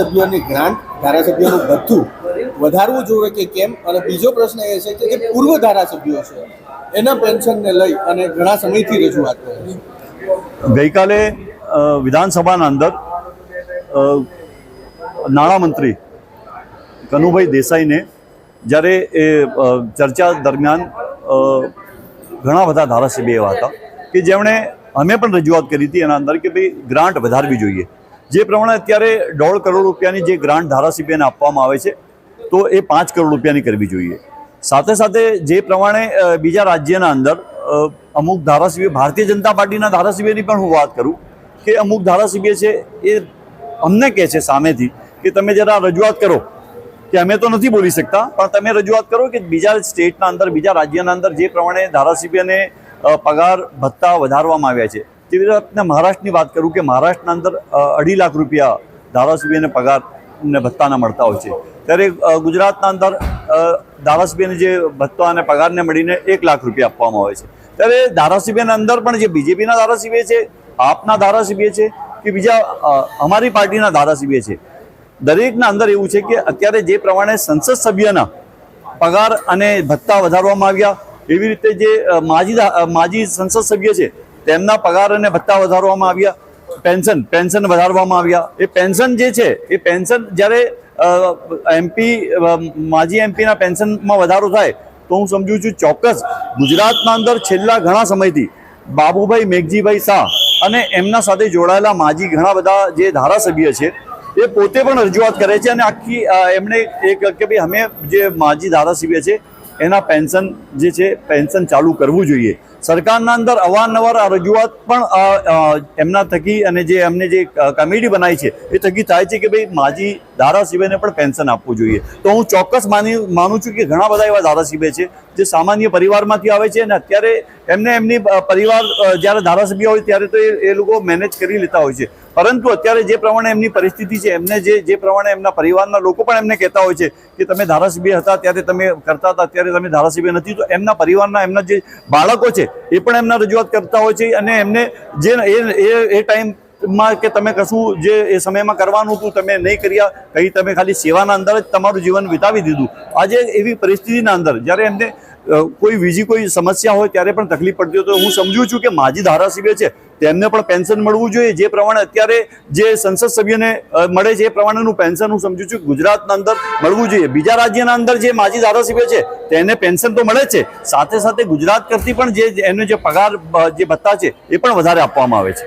સભ્યોની ગ્રાન્ટ ધારાસભ્યોનું ભથ્થું વધારવું જોઈએ કે કેમ? અને બીજો પ્રશ્ન એ છે કે જે પૂર્વ ધારાસભ્યો છે એના પેન્શનને લઈ અને ઘણા સમયથી રજૂઆત કરે છે. ગઈકાલે વિધાનસભાના અંદર નાણામંત્રી કનુભાઈ દેસાઈને જ્યારે એ ચર્ચા દરમિયાન ઘણા બધા ધારાસભ્ય એવા હતા કે જેમણે અમે પણ રજૂઆત કરી હતી એના અંદર કે ભાઈ ગ્રાન્ટ વધારવી જોઈએ. જે પ્રમાણે અત્યારે 1.5 કરોડ રૂપિયાની જે ગ્રાન્ટ ધારાસભ્યને આપવામાં આવે છે તો એ 5 કરોડ રૂપિયાની કરવી જોઈએ. સાથે સાથે જે પ્રમાણે બીજા રાજ્યના અંદર અમુક ધારાસભ્ય ભારતીય જનતા પાર્ટીના ધારાસભ્યની પણ હું વાત કરું કે અમુક ધારાસભ્ય છે એ અમને કહે છે સામેથી કે તમે જરા રજૂઆત કરો કે અમે તો નથી બોલી શકતા પણ તમે રજૂઆત કરો કે બીજા સ્ટેટના અંદર બીજા રાજ્યના અંદર જે પ્રમાણે ધારાસભ્યને પગાર ભથ્થા વધારવામાં આવ્યા છે તેવી રીતે મહારાષ્ટ્રની વાત કરું કે મહારાષ્ટ્રના અંદર 2.5 લાખ રૂપિયા ધારાસભ્યને પગાર ને ભથ્થાના મળતા હોય છે, ત્યારે ગુજરાતના અંદર ધારાસભ્યને જે ભથ્થા અને પગારને મળીને 1 લાખ રૂપિયા આપવામાં આવે છે. ત્યારે ધારાસભ્યના અંદર પણ જે બીજેપીના ધારાસભ્ય છે, આપના ધારાસભ્ય છે કે બીજા અમારી પાર્ટીના ધારાસભ્ય છે, દરેકના અંદર એવું છે કે અત્યારે જે પ્રમાણે સંસદ સભ્યના પગાર અને ભથ્થા વધારવામાં આવ્યા એવી રીતે જે માજી સંસદ સભ્ય છે તેમના પગાર અને ભથ્થા વધારવામાં આવ્યા, પેન્શન વધારવામાં આવ્યા. એ પેન્શન જે છે એ પેન્શન જ્યારે માજી એમપીના પેન્શનમાં વધારો થાય તો હું સમજુ છું ચોક્કસ ગુજરાતના અંદર છેલ્લા ઘણા સમયથી બાબુભાઈ મેઘજીભાઈ શાહ અને એમના સાથે જોડાયેલા માજી ઘણા બધા જે ધારાસભ્ય છે એ પોતે પણ રજૂઆત કરે છે અને આખી એમણે એક કે ભાઈ અમે જે માજી ધારાસભ્ય છે એના પેન્શન જે છે પેન્શન ચાલુ કરવું જોઈએ. સરકારના અંદર અવારનવાર આ રજૂઆત પણ એમના થકી અને જે એમને જે કમિટી બનાવી છે એ થકી થાય છે કે ભાઈ માજી ધારાસભ્યને પણ પેન્શન આપવું જોઈએ. તો હું ચોક્કસ માનું છું કે ઘણા બધા એવા ધારાસભ્ય છે જે સામાન્ય પરિવારમાંથી આવે છે અને અત્યારે એમની પરિવાર જ્યારે ધારાસભ્ય હોય ત્યારે તો એ લોકો મેનેજ કરી લેતા હોય છે, પરંતુ અત્યારે જે પ્રમાણે એમની પરિસ્થિતિ છે એમને જે પ્રમાણે એમના પરિવારના લોકો પણ એમને કહેતા હોય છે કે તમે ધારાસભ્ય હતા ત્યારે તમે કરતા હતા અત્યારે તમે ધારાસભ્ય નથી, તો એમના પરિવારના એમના જે બાળકો છે એ પણ એમના રજૂઆત કરતા હોય છે અને એમને જે એ ટાઈમમાં કે તમે કશું જે એ સમયમાં કરવાનું હતું તમે નહીં કર્યા, કંઈ તમે ખાલી સેવાના અંદર જ તમારું જીવન વિતાવી દીધું. આજે એવી પરિસ્થિતિના અંદર જ્યારે એમને કોઈ બીજી કોઈ સમસ્યા હોય ત્યારે પણ તકલીફ પડતી હોય તો હું સમજુ છું કે માજી ધારાસભ્ય છે તેમને પણ પેન્શન મળવું જોઈએ. જે પ્રમાણે અત્યારે જે સંસદ સભ્યને મળે છે એ પ્રમાણેનું પેન્શન હું સમજુ છું ગુજરાતના અંદર મળવું જોઈએ. બીજા રાજ્યના અંદર જે માજી ધારાસભ્ય છે તેને પેન્શન તો મળે છે, સાથે સાથે ગુજરાત કરતી પણ જે એનો જે પગાર જે ભથ્થા છે એ પણ વધારે આપવામાં આવે છે.